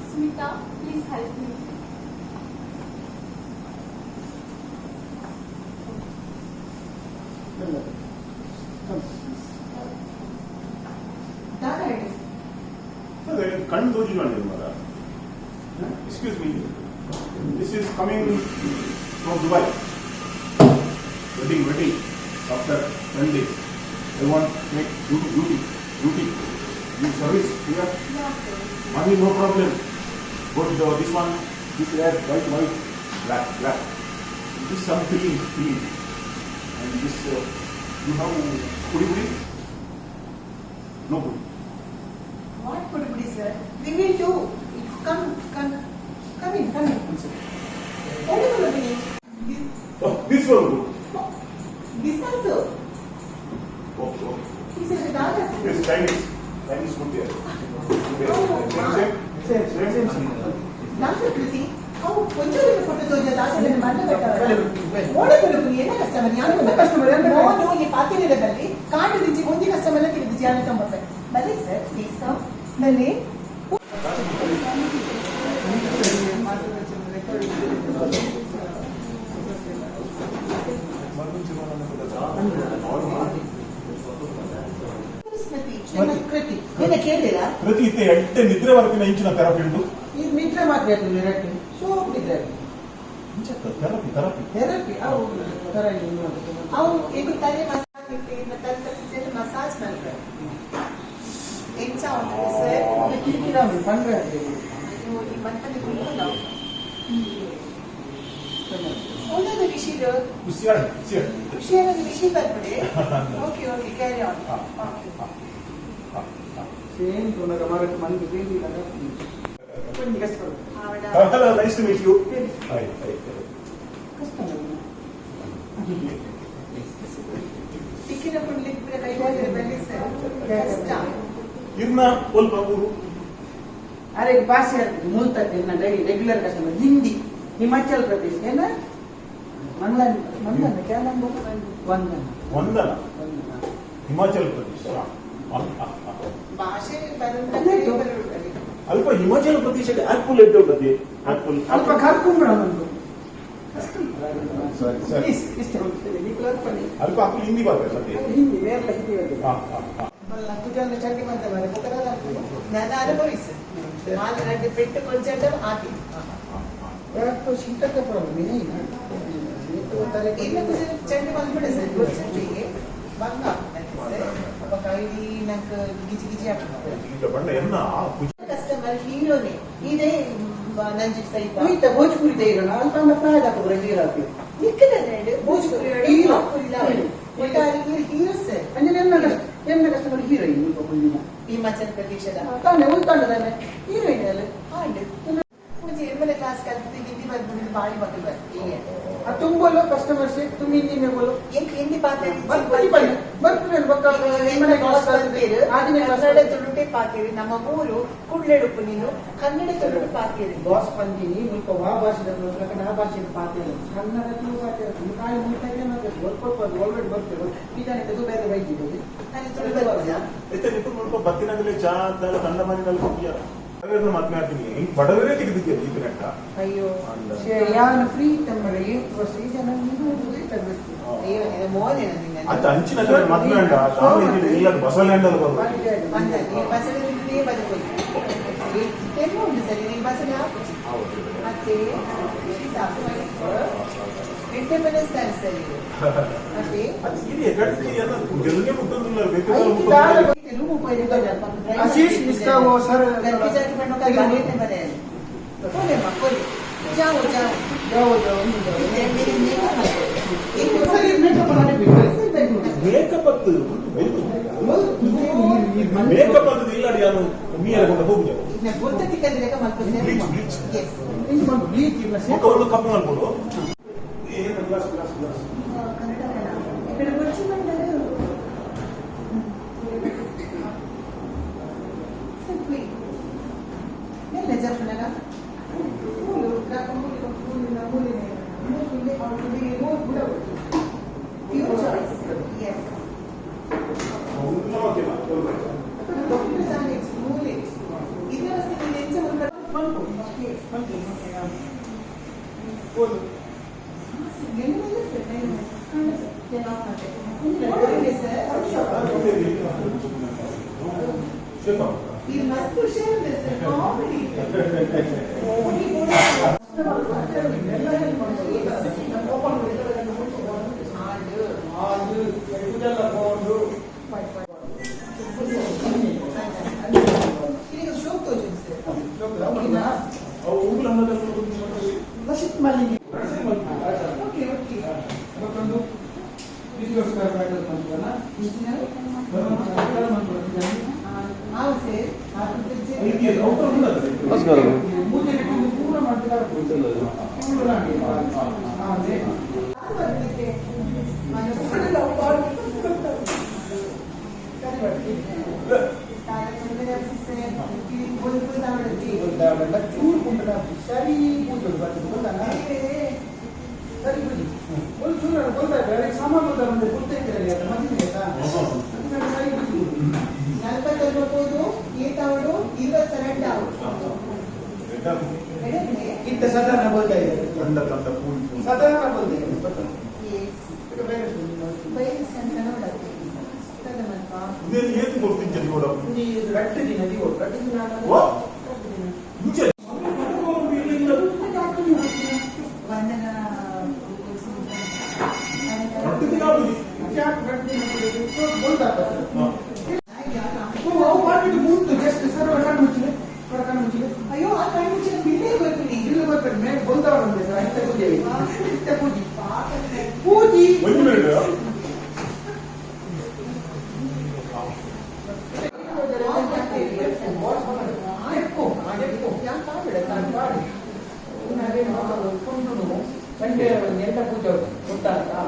Smita, please help me. Excuse me. This is coming from Dubai. Wedding. After 10 days. I want to make duty. You service here? Yeah, sir. Money, no problem. But this one, this red, white, black. This some filling. And this, you have puri? No puri. What puri, sir? We will do. Come in. What are you looking at? Oh, this one good. This also. Okay. This is the daughter. Yes, Chinese food there. Same. Doctor Priti, how కొంచెం photo తోజే దాసలని మాట్లాడతారా మోడే కొలుకు ఏన customer యాను ఉన్న customer no ఈ పాతినే ಬಲ್ಲಿ card ದಿಂಚಿ ಒಂದಿ customer ಎಲ್ಲ ತಿಳಿದು ಜಾನ ತಂಬತ್ತೆ ಬಲ್ಲಿ ಸರ್ ಪ್ಲೀಸ್ ಕಮ್ ಬಲ್ಲಿ ಪ್ರತಿ ಎಟ್ಟೆ ನಿದ್ರೆ ವರ್ಕಿನ ಇಂಚಿನ ಥೆರಪಿ ಉಂಟು ಇದು ನಿದ್ರೆ ಮಾತ್ರ ಇರತ್ತೆ ಸೊ ನಿದ್ರೆ ಥೆರಪಿ ಅವು ಈಗ ತಲೆ ಮಸಾಜ್ ಮಸಾಜ್ ಮಾಡ್ತಾರೆ ಹೆಚ್ಚಾಗಿ ಸರ್ ಕಿರಿಕಿರಿ ಪಂಡ್ರೆ ಈ ಮತ್ತಲ್ಲಿ ಕುಳಿತಲ್ಲ ಒಂದೊಂದು ವಿಷಯ ಖುಷಿಯಾದ ವಿಷಯ ಬರ್ಬಿಡಿ ಓಕೆ ಕ್ಯಾರಿ ಆನ್ ಸೇಮ್ ತೋನಗ ಮಾರಕ್ಕೆ ಮಂದಿ ಬೇಡಿ ಲಗಾ Hello, nice to meet you. Hi. ಟಿಕ್ಕಿನ ಪುಂಡ್ಲಿಕ್ಕೆ ಕೈ ಹೋದ್ರೆ ಬನ್ನಿ ಸರ್ ಕಷ್ಟ ಇರ್ನ ಸ್ವಲ್ಪ ಊರು अरे भाषा मूलतः रेग्युलर कस्टमर हिंदी हिमाचल प्रदेश है ना मंदन क्या नाम बोला वंदना हिमाचल प्रदेश ಭಾಷೆ ಅಲ್ಪ ಹಿಮಾಚಲ ಪ್ರದೇಶಕ್ಕೆ ಆಪಲ್ ಎದ್ದು ಹೋಗುತ್ತೆ ಅಲ್ಪ ಕರ್ಕೊಂಡ್ಬಿಡ ಒಂದು ಸರಿ ಅಲ್ಪ ಆಪಲ್ ಹಿಂದಿ ಬರ್ತದೆ ಹಿಂದಿ ಬೇರೆ ಹಿಂದಿ ತುಜನ್ನು ಚಟ್ನಿ ಅಂತ ಬರುತ್ತೆ ನಾನು ಅನುಭವಿಸಿ ನಾನು రెండు పెట్టు కొంచెం ఆటి तो शीत का प्रॉब्लम ही नहीं ना ये तो तरह के इनमें कुछ चटनी बंद पड़े सर कुछ चाहिए बंगा अब काइडी नक गिजी ಆಗ್ತದೆ ಈಗ ಬಣ್ಣ ಎನ್ನ ಕಸ್ಟಮರ್ ಹೀರೋನೇ ಇದೇ ನಂಜಿ ಸೈತ ಹೋಯ್ತ ಭೋಜ್ಪುರಿ ದೇರನ ಅಲ್ಪ ಮತ್ತಾದ ಕೊರ ಹೀರೋಕ್ಕೆ ನಿಕ್ಕನೆ ಭೋಜ್ಪುರಿ ಹೀರೋ ಒಟ್ಟಾರೆ ಹೀರೋ ಸರ್ ಅಂದ್ರೆ ಎನ್ನ ಕಸ್ಟಮರ್ ಹೀರೋಯಿನ್ ಈಗ ಬಂದಿನ ಹಿಮಾಚಲ ಪ್ರದೇಶದ ತಾನೆ ಉಳ್ತಾಂಡದನೆ ಹೀರೋಯಿನ್ ಅಲ್ಲ ಹಾಂಡೆ मुझे एमएलए क्लास करते हिंदी बात बोली बाड़ी बातें करती है अब तुम बोलो कस्टमर से तुम हिंदी में बोलो एक हिंदी बात है ಬರ್ತೀನಿ ಬಕ್ಕ ಎಮಎಲ್ಎ ಕ್ಲಾಸ್ करते ಆದಿನ ಕನ್ನಡ ತುಳುಟೆ ಪಾಕೇರಿ ನಮ್ಮ ಊರು ಕುಡ್ಲೆಡುಪು ನೀನು ಕನ್ನಡ ತುಳುಟು ಪಾಕೇರಿ ಬಾಸ್ ಬಂದಿನಿ ಮುಲ್ಪ ವಾ ಭಾಷೆದ ಮೂಲಕ ನಾ ಭಾಷೆದ ಪಾಕೇರಿ ಕನ್ನಡ ತುಳು ಪಾಕೇರಿ ಕಾಯಿ ಮುಟ್ಟಕ್ಕೆ ಮತ್ತೆ ಸ್ವಲ್ಪ ಆಲ್ರೆಡಿ ಬರ್ತೇವೆ ಇದನ್ನ ಇದು ಬೇರೆ ಬೈದಿದೆ ನಾನು ತುಳು ಬರ್ತೇನೆ ಇತ್ತೆ ನಿಟ್ಟು ಮುಲ್ಪ ಬತ್ತಿನಗಲೆ ಚಾ ಅಂತ ಕನ್ನಡ ಮನೆಯಲ್ಲಿ ಹೋಗಿಯಾ ಮಾತನಾಡ್ತೀನಿ ಹಿಂಗ್ ಬಡವರೇ ತೆಗೆದಿದ್ದೀರಿ ಈ ಕರೆಕ್ಟ ಅಯ್ಯೋ ಯಾನ ಫ್ರೀ ತಮ್ಮರೆ ವರ್ಷ ಜನ ತಗಬೇಕು ಅಯ್ಯೋ ಮೋನೆ ಅಂತ ಅಂಚಿನಲ್ಲಿ ಮಾತನಾಡ ಸ್ವಾಮೀಜಿ ಇಲ್ಲ ಬಸವಣ್ಣ ಬಸವಣ್ಣ ಬಸವಣ್ಣ ಬದುಕೋದು ಏನು ಉಂಟು ಸರಿ ನೀವು ಬಸವಣ್ಣ ಹಾಕಿ ಮತ್ತೆ independence dance ಅಲ್ಲಿ ಅದೇ ಅದು ಸೀರೆ ಕಟ್ಟಿ ಎಲ್ಲ ಗೆಲ್ಗೆ ಮುಟ್ಟೋದಿಲ್ಲ ರೂಮ್ ಉಪಯೋಗ आशीष इसका वो सर करके जाके बनो का गाने में बने बोले मकोले जाओ जाओ जाओ जाओ मेरे एक सर ये मेकअप बनाने ಮೇಕಪ್ ಅದು ಮೇಕಪ್ ಅದು ಇಲ್ಲಡಿ ನಾನು ಮೀಯರ ಕೊಂಡು ಹೋಗುದು मैं बोलते थे कि देखा मत से Bleach. यस इन मन ब्लीच ಇಲ್ಲ ಮುಖ ಒಂದು ಕಪ್ಪು ಮಾಡ್ಬೋದು ಏನು ಗ್ಲಾಸ್ ಕನ್ನಡ ఇక్కడ వచ్చి ಬಂದರೆ ಸಿಂಪ್ಲಿ ಎಲ್ಲ ಜರ್ಮನಗ ಮೂಲು ಗ್ರಾಮಗಳು ಮೂಲಿನ ಮೂಲಿನ ಮೂಲಿನ ಆಲ್ರೆಡಿ ಮೂರು ಕೂಡ ಯುವರ್ ಚಾಯ್ಸ್ ಯಸ್ ಓಕೆನಾ ಡಾಕ್ಟರ್ ಜಾನೆ ಮೂಲೆ ಇದರ ಸ್ಥಿತಿ ನೆಂಚ ಒಂದು ಬಂತು ಬಂತು ಬೋಲು ಗೆಲ್ಲಲ್ಲ ಸರ್ ನಾನು ಏನೋ ಮಾಡ್ತೀನಿ ಸರ್ ಈ ಮಸ್ತ್ ಖುಷಿ ಇದೆ ಸರ್ ಕಾಮಿಡಿ ಎಲ್ಲ ಹೆಲ್ಪ್ ಮಾಡ್ತಾರೆ ನಮ್ಮ ಓಪನ್ ಹಾಡು ಇದೆಲ್ಲ ಕೊಂಡು ಈಗ ಶೋಕ್ ತೋಜು ಸರ್ ಅವು ಉಂಗುಲನ್ನ ಲಸಿತ್ ಮಾಲಿನಿ ಓಕೆ ಓಕೆ ಮತ್ತೊಂದು ವಿಡಿಯೋಸ್ಕರ ಬ್ಯಾಟರ್ ಮಾಡ್ತಾನ ಇಂಜಿನಿಯರ್ ನಾವು ಸರ್ ಐದು ಔಟರ್ ಉಂಟು ಮೂಜೆ ಪೂರ ಮಾಡ್ತಿದ್ದಾರೆ ಪೂರ ಮಾಡಿ ಅದೇ ಚೂರು ಕುಂಟ ಸರಿ ಕೂತು ಬರ್ತದೆ ಗೊತ್ತಾನ ಸರಿ ಬುದ್ಧಿ ಒಂದು ಚೂರು ಗೊತ್ತಾಗ ಸಾಮಾನು ಗೊತ್ತಾಗ ಒಂದು ಗೊತ್ತೈತಿರಲಿ ಅದು ಮದುವೆ ಆಯ್ತಾ ಅದು ಸರಿ ಬುದ್ಧಿ 40 ರೂಪಾಯಿ ಈತಾವಡು 22 ಇಂತ ಸಾಧಾರಣ ಬೋಲ್ತಾ ಇದೆ ತಂಡ ಪೂಲ್ ಸಾಧಾರಣ ಬೋಲ್ತಾ ಇದೆ నేను ఏది గుర్తించదు కూడా గట్టి నది గట్టి ಮುಂಚೆ ಅಯ್ಯೋ ಆ ಕಣ್ಣು ಮುಚ್ಚಿನ ಬಿಲ್ಲೇ ಬರ್ತೀನಿ ಇಲ್ಲಿ ಬರ್ತಾರೆ ಮೇಲೆ ಬೋಲ್ತಾ ಪೂಜಿ ಒಂದು ಮಿನಿಟ್ ಎಂತ ಪೂಜೆ ಗೊತ್ತಾಗ್ತಾ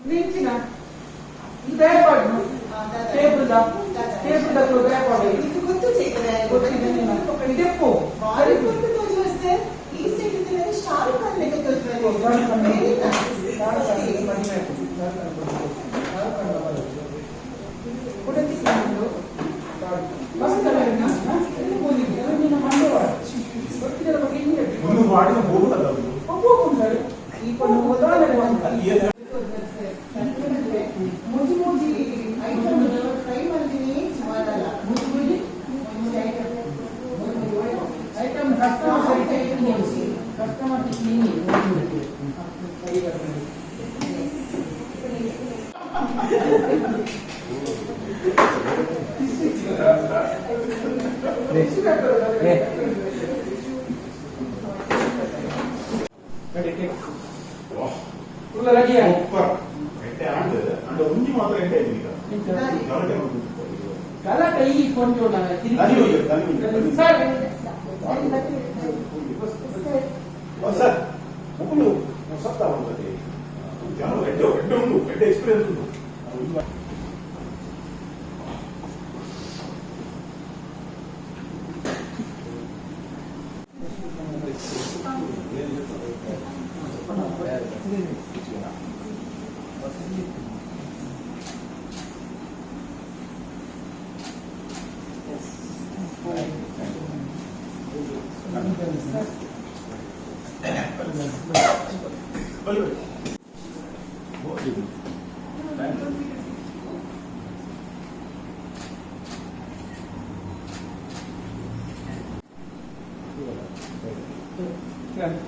ನಿಂಚಿನ ದಯಪಾಡು ಟೇಬಲ್ ದಯಪಾಡು ಇದು ಗೊತ್ತು ಸಿಗ್ತದೆ ಇದೆಪ್ಪು ಭಾರಿ ಗೊತ್ತು ತೋರಿಸುತ್ತೆ ಈ ಸೈಡ್ ಶಾರುಖ್ ಖಾನ್ ಲೆಕ್ಕ ತೋರಿಸುತ್ತೆ ಒಂದು ಮಾಡಿದ ಹೋಗುತ್ತಲ್ಲ ಈ ಕೊಂಡು ಉದಾಹರಣೆ ಮುಜಿ ಮುಜಿ ಐಟಮ್ ಟ್ರೈ ಮಾಡ್ತೀನಿ ಮಾಡಲ್ಲ ಮುಜಿ ಮುಜಿ ಐಟಮ್ ಕಸ್ಟಮರ್ ಒಂಜಿ ಮಾತ್ರ ಎಂಟೆ ಗಲಾಟೆ ಈ ಕೊಂಡು ಸರ್ ಒಬ್ಬಳು ಸತ್ತ ಬಂದದೆ ಜನ ಎಡ್ಡ ಎಕ್ಸ್ಪೀರಿಯನ್ಸ್ ಉಂಟು Yeah.